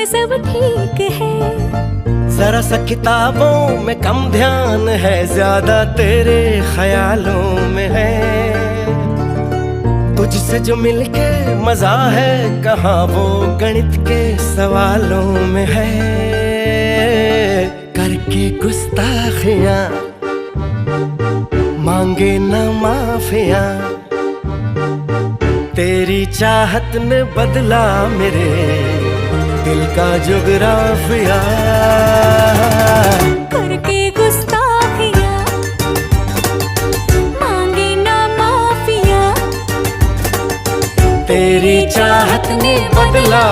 सब ठीक है। जरा सा किताबों में कम ध्यान है, ज्यादा तेरे ख्यालों में है। तुझसे जो मिलके मजा है, कहाँ वो गणित के सवालों में है। करके गुस्ताखियां मांगे न माफिया, तेरी चाहत ने बदला मेरे दिल का जुगराफिया। करके गुस्ताखियां मांगे ना माफिया, तेरी चाहत ने बदला